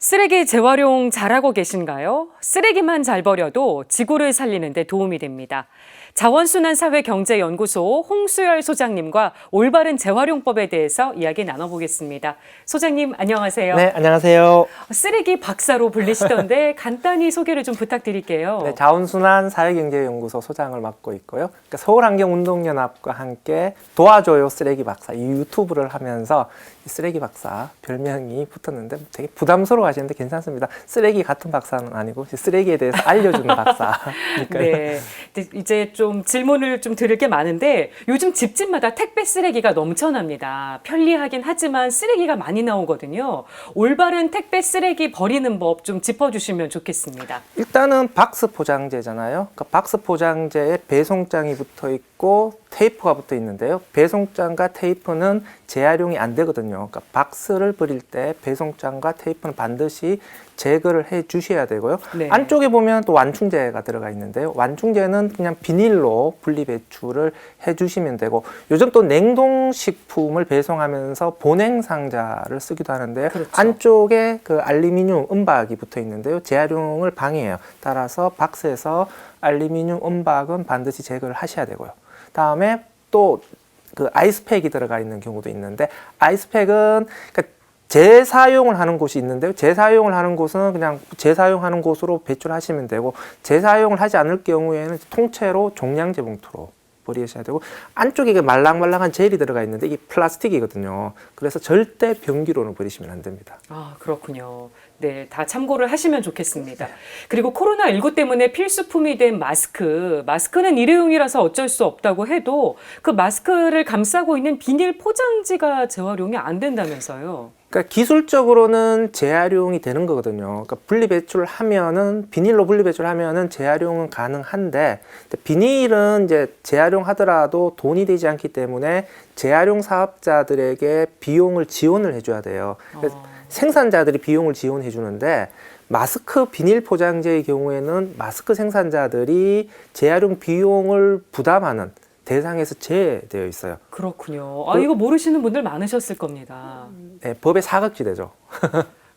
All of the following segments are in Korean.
쓰레기 재활용 잘하고 계신가요? 쓰레기만 잘 버려도 지구를 살리는 데 도움이 됩니다. 자원순환사회경제연구소 홍수열 소장님과 올바른 재활용법에 대해서 이야기 나눠보겠습니다. 소장님 안녕하세요. 네, 안녕하세요. 쓰레기 박사로 불리시던데 간단히 소개를 좀 부탁드릴게요. 네, 자원순환사회경제연구소 소장을 맡고 있고요. 그러니까 서울환경운동연합과 함께 도와줘요 쓰레기 박사 이 유튜브를 하면서 이 쓰레기 박사 별명이 붙었는데 되게 부담스러워 하시는데 괜찮습니다. 쓰레기 같은 박사는 아니고 쓰레기에 대해서 알려주는 박사니까요. 네, 이제 좀 질문을 좀 드릴 게 많은데 요즘 집집마다 택배 쓰레기가 넘쳐납니다. 편리하긴 하지만 쓰레기가 많이 나오거든요. 올바른 택배 쓰레기 버리는 법 좀 짚어주시면 좋겠습니다. 일단은 박스 포장재잖아요. 그러니까 박스 포장재에 배송장이 붙어 있고 테이프가 붙어 있는데요. 배송장과 테이프는 재활용이 안 되거든요. 그러니까 박스를 버릴 때 배송장과 테이프는 반드시 제거를 해 주셔야 되고요. 네. 안쪽에 보면 또 완충제가 들어가 있는데요. 완충제는 그냥 비닐로 분리 배출을 해 주시면 되고, 요즘 또 냉동식품을 배송하면서 보냉 상자를 쓰기도 하는데요. 그렇죠. 안쪽에 그 알루미늄 은박이 붙어 있는데요. 재활용을 방해해요. 따라서 박스에서 알루미늄 은박은 반드시 제거를 하셔야 되고요. 다음에 또 그 아이스팩이 들어가 있는 경우도 있는데, 아이스팩은 그러니까 재사용을 하는 곳이 있는데요. 재사용을 하는 곳은 그냥 재사용하는 곳으로 배출하시면 되고, 재사용을 하지 않을 경우에는 통째로 종량제 봉투로 버리셔야 되고, 안쪽에 그 말랑말랑한 젤이 들어가 있는데 이게 플라스틱이거든요. 그래서 절대 변기로는 버리시면 안 됩니다. 아, 그렇군요. 네, 다 참고를 하시면 좋겠습니다. 그리고 코로나19 때문에 필수품이 된 마스크. 마스크는 일회용이라서 어쩔 수 없다고 해도 그 마스크를 감싸고 있는 비닐 포장지가 재활용이 안 된다면서요. 그러니까 기술적으로는 재활용이 되는 거거든요. 그러니까 분리 배출을 하면은, 비닐로 분리 배출을 하면은 재활용은 가능한데, 비닐은 이제 재활용하더라도 돈이 되지 않기 때문에 재활용 사업자들에게 비용을 지원을 해줘야 돼요. 생산자들이 비용을 지원해 주는데, 마스크 비닐 포장재의 경우에는 마스크 생산자들이 재활용 비용을 부담하는 대상에서 제외되어 있어요. 그렇군요. 아, 이거 모르시는 분들 많으셨을 겁니다. 네, 법의 사각지대죠.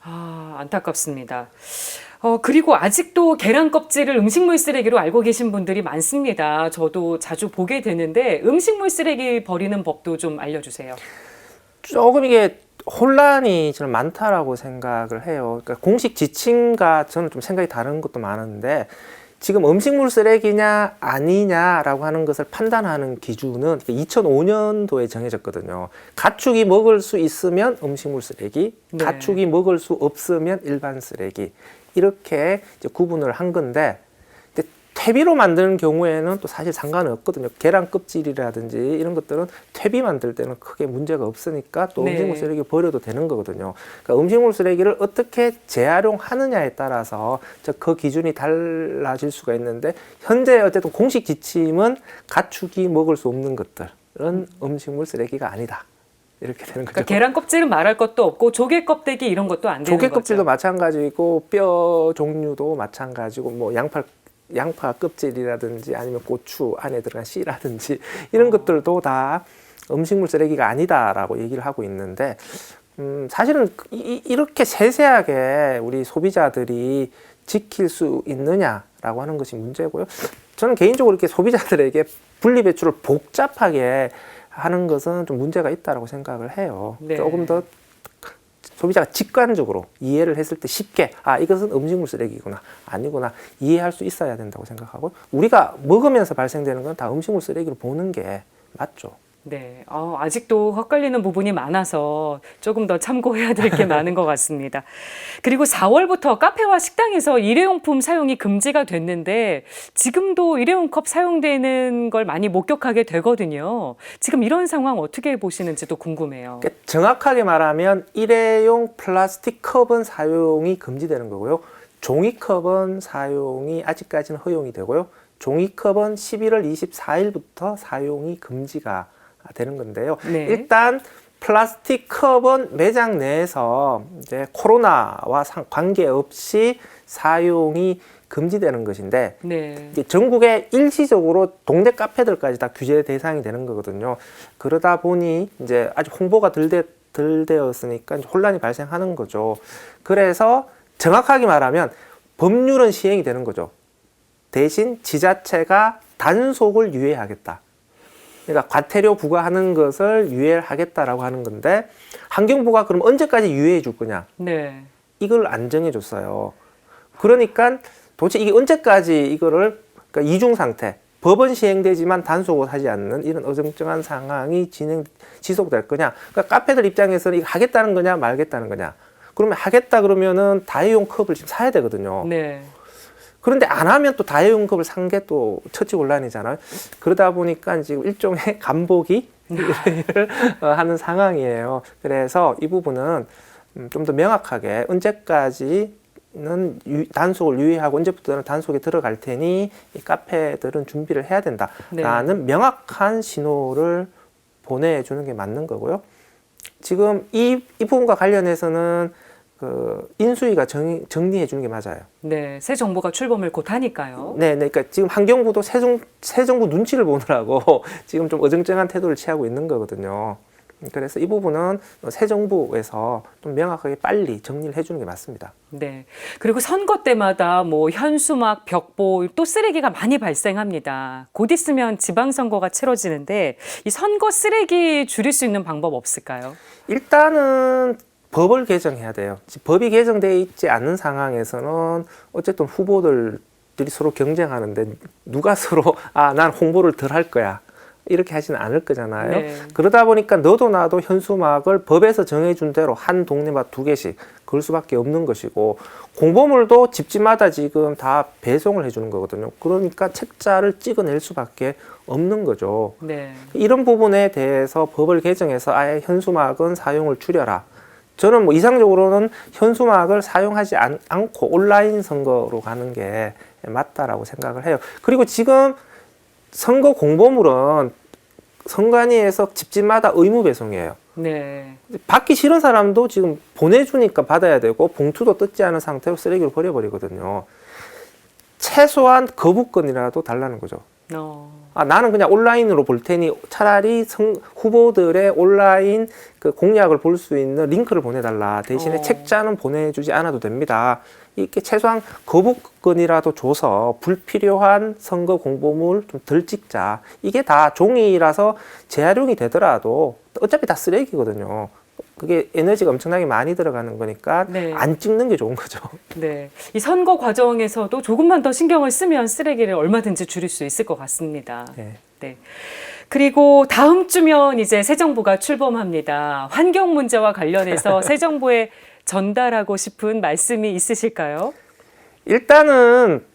아, 안타깝습니다. 그리고 아직도 계란 껍질을 음식물 쓰레기로 알고 계신 분들이 많습니다. 저도 자주 보게 되는데 음식물 쓰레기 버리는 법도 좀 알려주세요. 조금 이게 혼란이 저는 많다라고 생각을 해요. 그러니까 공식 지침과 저는 좀 생각이 다른 것도 많은데, 지금 음식물 쓰레기냐 아니냐라고 하는 것을 판단하는 기준은 2005년도에 정해졌거든요. 가축이 먹을 수 있으면 음식물 쓰레기, 네. 가축이 먹을 수 없으면 일반 쓰레기, 이렇게 이제 구분을 한 건데, 퇴비로 만드는 경우에는 또 사실 상관은 없거든요. 계란 껍질이라든지 이런 것들은 퇴비 만들 때는 크게 문제가 없으니까 또 네. 음식물 쓰레기 버려도 되는 거거든요. 그러니까 음식물 쓰레기를 어떻게 재활용하느냐에 따라서 그 기준이 달라질 수가 있는데, 현재 어쨌든 공식 지침은 가축이 먹을 수 없는 것들은 음식물 쓰레기가 아니다, 이렇게 되는 거죠. 그러니까 계란 껍질은 말할 것도 없고 조개 껍데기 이런 것도 안 되는 조개 거죠. 껍질도 마찬가지고 뼈 종류도 마찬가지고, 뭐 양파 껍질이라든지 아니면 고추 안에 들어간 씨라든지 이런 것들도 다 음식물 쓰레기가 아니다라고 얘기를 하고 있는데, 사실은 이렇게 세세하게 우리 소비자들이 지킬 수 있느냐라고 하는 것이 문제고요. 저는 개인적으로 이렇게 소비자들에게 분리 배출을 복잡하게 하는 것은 좀 문제가 있다라고 생각을 해요. 네. 조금 더 소비자가 직관적으로 이해를 했을 때 쉽게, 아, 이것은 음식물 쓰레기구나, 아니구나, 이해할 수 있어야 된다고 생각하고, 우리가 먹으면서 발생되는 건 다 음식물 쓰레기로 보는 게 맞죠. 네, 아직도 헛갈리는 부분이 많아서 조금 더 참고해야 될 게 많은 것 같습니다. 그리고 4월부터 카페와 식당에서 일회용품 사용이 금지가 됐는데 지금도 일회용 컵 사용되는 걸 많이 목격하게 되거든요. 지금 이런 상황 어떻게 보시는지도 궁금해요. 그러니까 정확하게 말하면 일회용 플라스틱 컵은 사용이 금지되는 거고요. 종이컵은 사용이 아직까지는 허용이 되고요. 종이컵은 11월 24일부터 사용이 금지가 되는 건데요. 네. 일단 플라스틱 컵은 매장 내에서 이제 코로나와 관계없이 사용이 금지되는 것인데, 네. 이제 전국에 일시적으로 동네 카페들까지 다 규제 대상이 되는 거거든요. 그러다 보니 이제 아직 홍보가 덜 덜 되었으니까 이제 혼란이 발생하는 거죠. 그래서 정확하게 말하면 법률은 시행이 되는 거죠. 대신 지자체가 단속을 유예하겠다. 그러니까 과태료 부과하는 것을 유예하겠다라고 하는 건데 환경부가 그럼 언제까지 유예해 줄 거냐? 네. 이걸 안 정해줬어요. 그러니까 도대체 이게 언제까지 이거를 그러니까 이중 상태, 법은 시행되지만 단속을 하지 않는 이런 어정쩡한 상황이 지속될 거냐? 그러니까 카페들 입장에서는 이거 하겠다는 거냐 말겠다는 거냐? 그러면 하겠다 그러면은 다회용 컵을 지금 사야 되거든요. 네. 그런데 안 하면 또 다회용 컵을 산 게 또 처치곤란이잖아요. 그러다 보니까 지금 일종의 간보기 하는 상황이에요. 그래서 이 부분은 좀 더 명확하게 언제까지는 단속을 유예하고 언제부터는 단속에 들어갈 테니 이 카페들은 준비를 해야 된다라는 명확한 신호를 보내주는 게 맞는 거고요. 지금 이 부분과 관련해서는 그 인수위가 정리해 주는 게 맞아요. 네, 새 정부가 출범을 곧 하니까요. 네, 그러니까 지금 환경부도 새 정부 눈치를 보느라고 지금 좀 어정쩡한 태도를 취하고 있는 거거든요. 그래서 이 부분은 새 정부에서 좀 명확하게 빨리 정리를 해주는 게 맞습니다. 네. 그리고 선거 때마다 뭐 현수막, 벽보, 또 쓰레기가 많이 발생합니다. 곧 있으면 지방선거가 치러지는데 이 선거 쓰레기 줄일 수 있는 방법 없을까요? 일단은 법을 개정해야 돼요. 법이 개정되어 있지 않는 상황에서는 어쨌든 후보들이 서로 경쟁하는데 누가 서로 난 홍보를 덜 할 거야. 이렇게 하지는 않을 거잖아요. 네. 그러다 보니까 너도 나도 현수막을 법에서 정해준 대로 한 동네마다 2개씩 그럴 수밖에 없는 것이고 공보물도 집집마다 지금 다 배송을 해주는 거거든요. 그러니까 책자를 찍어낼 수밖에 없는 거죠. 네. 이런 부분에 대해서 법을 개정해서 아예 현수막은 사용을 줄여라. 저는 뭐 이상적으로는 현수막을 사용하지 않고 온라인 선거로 가는 게 맞다라고 생각을 해요. 그리고 지금 선거 공보물은 선관위에서 집집마다 의무 배송이에요. 네. 받기 싫은 사람도 지금 보내주니까 받아야 되고 봉투도 뜯지 않은 상태로 쓰레기로 버려버리거든요. 최소한 거부권이라도 달라는 거죠. 나는 그냥 온라인으로 볼 테니 차라리 후보들의 온라인 그 공약을 볼 수 있는 링크를 보내달라. 대신에 책자는 보내주지 않아도 됩니다. 이렇게 최소한 거부권이라도 줘서 불필요한 선거 공보물 좀 덜 찍자. 이게 다 종이라서 재활용이 되더라도 어차피 다 쓰레기거든요. 그게 에너지가 엄청나게 많이 들어가는 거니까 네. 안 찍는 게 좋은 거죠. 네. 이 선거 과정에서도 조금만 더 신경을 쓰면 쓰레기를 얼마든지 줄일 수 있을 것 같습니다. 네. 네. 그리고 다음 주면 이제 새 정부가 출범합니다. 환경 문제와 관련해서 새 정부에 전달하고 싶은 말씀이 있으실까요? 일단은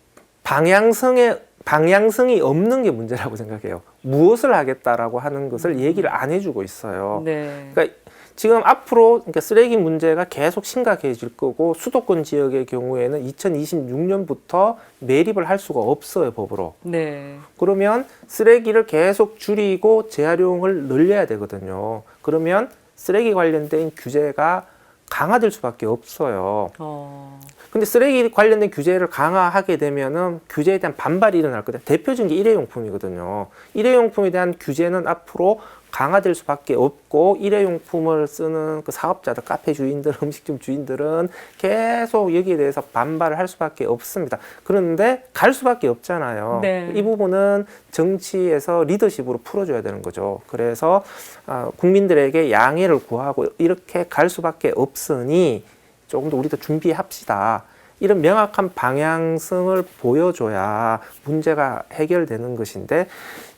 방향성이 없는 게 문제라고 생각해요. 무엇을 하겠다라고 하는 것을 얘기를 안 해주고 있어요. 네. 그러니까 지금 앞으로 그러니까 쓰레기 문제가 계속 심각해질 거고 수도권 지역의 경우에는 2026년부터 매립을 할 수가 없어요, 법으로. 네. 그러면 쓰레기를 계속 줄이고 재활용을 늘려야 되거든요. 그러면 쓰레기 관련된 규제가 강화될 수밖에 없어요. 근데 쓰레기 관련된 규제를 강화하게 되면은 규제에 대한 반발이 일어날 거다. 대표적인 게 일회용품이거든요. 일회용품에 대한 규제는 앞으로 강화될 수밖에 없고 일회용품을 쓰는 그 사업자들, 카페 주인들, 음식점 주인들은 계속 여기에 대해서 반발을 할 수밖에 없습니다. 그런데 갈 수밖에 없잖아요. 네. 이 부분은 정치에서 리더십으로 풀어줘야 되는 거죠. 그래서 국민들에게 양해를 구하고 이렇게 갈 수밖에 없으니 조금 더 우리도 준비합시다. 이런 명확한 방향성을 보여줘야 문제가 해결되는 것인데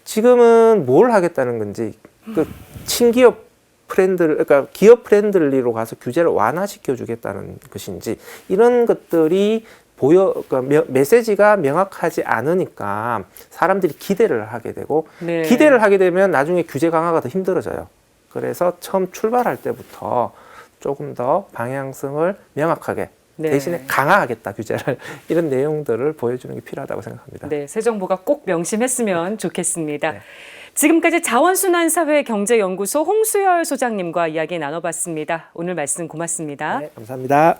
지금은 뭘 하겠다는 건지 그 친기업 그러니까 기업 프렌들리로 가서 규제를 완화시켜 주겠다는 것인지 이런 것들이 그러니까 메시지가 명확하지 않으니까 사람들이 기대를 하게 되고 네. 기대를 하게 되면 나중에 규제 강화가 더 힘들어져요. 그래서 처음 출발할 때부터 조금 더 방향성을 명확하게 네. 대신에 강화하겠다 규제를 이런 내용들을 보여주는 게 필요하다고 생각합니다. 네, 새 정부가 꼭 명심했으면 좋겠습니다. 네. 지금까지 자원순환사회경제연구소 홍수열 소장님과 이야기 나눠봤습니다. 오늘 말씀 고맙습니다. 네, 감사합니다.